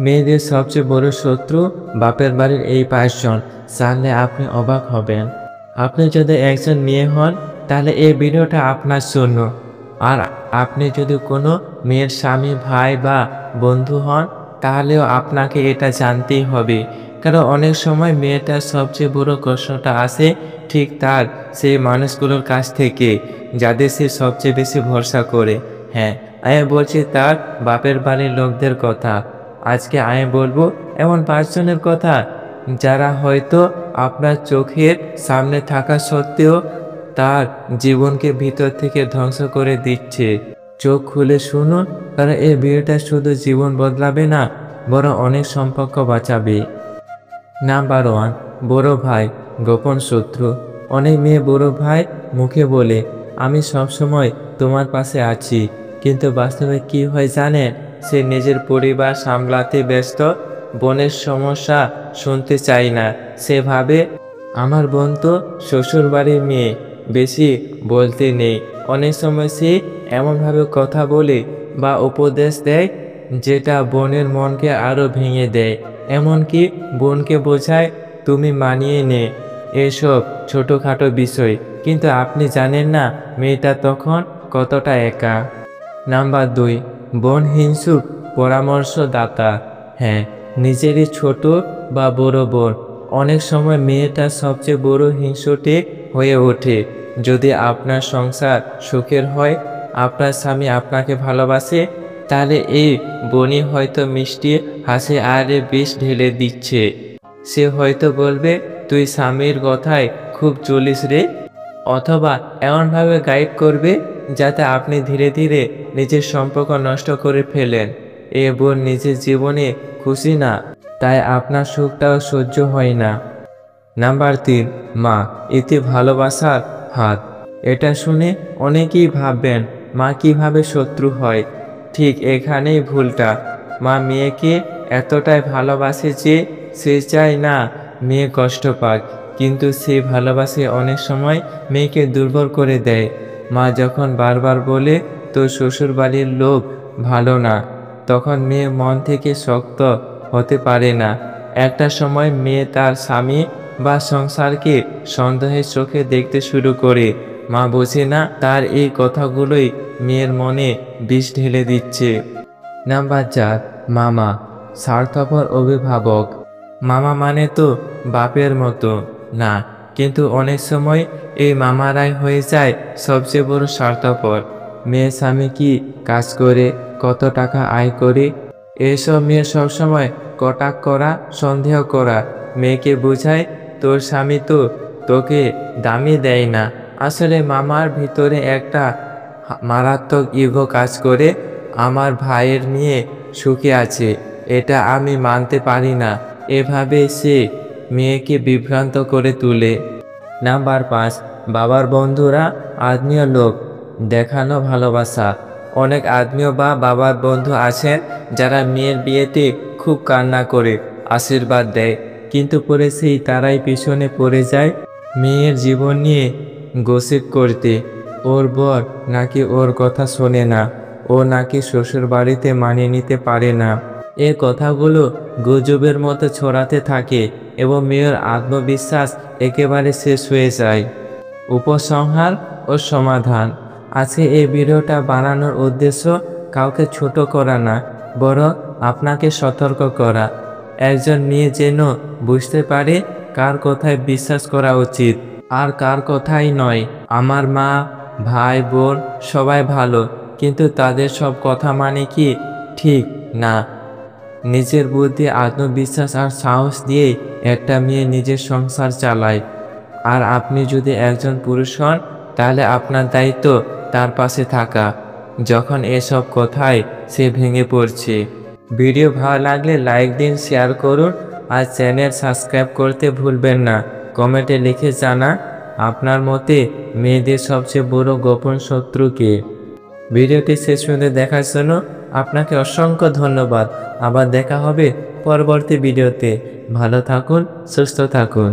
মেয়েদের সবচেয়ে বড় শত্রু বাপের বাড়ির এই 5 জন। জানলে আপনি অবাক হবেন। আপনি যদি একজন মেয়ে হন তাহলে এই ভিডিওটা আপনার জন্য। আর আপনি যদি কোনো মেয়ের স্বামী, ভাই বা বন্ধু হন তাহলেও আপনাকে এটা জানতেই হবে। কারণ অনেক সময় মেয়েটার সবচেয়ে বড় কষ্টটা আসে ঠিক তার সেই মানুষগুলোর কাছ থেকে যাদের সে সবচেয়ে বেশি ভরসা করে। হ্যাঁ, আমি বলছি তার বাপের বাড়ির লোকদের কথা। আজকে আমি বলবো এমন 5 জনের কথা যারা হয়তো আপনার চোখের সামনে থাকা সত্ত্বেও তার জীবনকে ভিতর থেকে ধ্বংস করে দিচ্ছে। চোখ খুলে শুনুন, কারণ এই ভিডিওটা শুধু জীবন বদলাবে না, বরং অনেক সম্পর্ক বাঁচাবে। নাম্বার 1, বড় ভাই গোপন শত্রু। অনেক মেয়ে বড় ভাই মুখে বলে আমি সবসময় তোমার পাশে আছি, কিন্তু বাস্তবে কি হয় জানেন? সে নিজের পরিবার সামলাতে ব্যস্ত, বোনের সমস্যা শুনতে চায় না। সে ভাবে আমার বোন তো শ্বশুর বাড়ির মেয়ে, বেশি বলতে নেই। অনেক সময় সে এমনভাবে কথা বলে বা উপদেশ দেয় যেটা বোনের মনকে আরো ভেঙে দেয়। এমনকি বোনকে বোঝায় তুমি মানিয়ে নে এসব ছোটোখাটো বিষয়, কিন্তু আপনি জানেন না মেয়েটা তখন কতটা একা। নাম্বার 2, বোন হিংসুক পরামর্শদাতা। হ্যাঁ, নিজেরই ছোট বা বড় বোন অনেক সময় মেয়েটা সবচেয়ে বড় হিংসুটে হয়ে ওঠে। যদি আপনার সংসার সুখের হয়, আপনার স্বামী আপনাকে ভালোবাসে, তাহলে এই বোনই হয়তো মিষ্টি হাসি আর বিষ ঢেলে দিচ্ছে। সে হয়তো বলবে তুই স্বামীর কথায় খুব চলিস রে, অথবা এমনভাবে গাইড করবে যাতে আপনি ধীরে ধীরে নিজের সম্পর্ক নষ্ট করে ফেলেন। এ বোন নিজের জীবনে খুশি না, তাই আপনার সুখটাও সহ্য হয় না। নাম্বার 3, মা এতে ভালোবাসার হাত। এটা শুনে অনেকেই ভাববেন মা কিভাবে শত্রু হয়। ঠিক এখানেই ভুলটা। মা মেয়েকে এতটাই ভালোবাসে যে সে চায় না মেয়ে কষ্ট পাক, কিন্তু সেই ভালোবাসে অনেক সময় মেয়েকে দুর্বল করে দেয়। মা যখন বারবার বলে তোর শ্বশুর বাড়ির লোক ভালো না, তখন মেয়ে মন থেকে শক্ত হতে পারে না। একটা সময় মেয়ে তার স্বামী বা সংসারকে সন্দেহের চোখে দেখতে শুরু করে। মা বোঝে না তার এই কথাগুলোই মেয়ের মনে বিষ ঢেলে দিচ্ছে। নাম্বার 4, মামা স্বার্থপর অভিভাবক। মামা মানে তো বাপের মতো না, কিন্তু অনেক সময় এই মামারাই হয়ে যায় সবচেয়ে বড় স্বার্থপর। মেয়ের স্বামী কি কাজ করে, কত টাকা আয় করে, এসব মেয়ে সবসময় কটাক্ষ করা, সন্দেহ করা। মেয়েকে বোঝায় তোর স্বামী তো তোকে দামই দেয় না। আসলে মামার ভিতরে একটা মারাত্মক ইগো কাজ করে। আমার ভাইয়ের মেয়ে সুখে আছে, এটা আমি মানতে পারি না, এভাবে সে মেয়েকে বিভ্রান্ত করে তোলে। নাম্বার 5, বাবার বন্ধুরা আত্মীয় লোক দেখানো ভালোবাসা। অনেক আত্মীয় বা বাবার বন্ধু আছেন যারা মেয়ের বিয়েতে খুব কান্না করে আশীর্বাদ দেয়, কিন্তু পরে সেই তারাই পিছনে পড়ে যায় মেয়ের জীবন নিয়ে গসিপ করতে। ওর বর নাকি ওর কথা শোনে না, ও নাকি শ্বশুর বাড়িতে মানিয়ে নিতে পারে না। এ কথাগুলো গুজবের মতো ছড়াতে থাকে এবং মেয়ের আত্মবিশ্বাস একেবারে শেষ হয়ে যায়। উপসংহার ও সমাধান। আজকে এই ভিডিওটা বানানোর উদ্দেশ্য কাউকে ছোট করা না, বরং আপনাকে সতর্ক করা। একজন মেয়ে যেন বুঝতে পারে কার কথায় বিশ্বাস করা উচিত আর কার কথাই নয়। আমার মা, ভাই, বোন সবাই ভালো, কিন্তু তাদের সব কথা মানে কি ঠিক না। নিজের বুদ্ধি, আত্মবিশ্বাস আর সাহস দিয়ে একটা মেয়ে নিজের সংসার চালায়। আর আপনি যদি একজন পুরুষ হন তাহলে আপনার দায়িত্ব তার পাশে থাকা, যখন এসব কথায় সে ভেঙে পড়ছে। ভিডিও ভালো লাগলে লাইক দিন, শেয়ার করুন আর চ্যানেল সাবস্ক্রাইব করতে ভুলবেন না। কমেন্টে লিখে জানান আপনার মতে মেয়েদের সবচেয়ে বড় গোপন শত্রু কে। ভিডিওটি শেষ পর্যন্ত দেখার জন্য আপনাকে অসংখ্য ধন্যবাদ। আবার দেখা হবে পরবর্তী ভিডিওতে। ভালো থাকুন, সুস্থ থাকুন।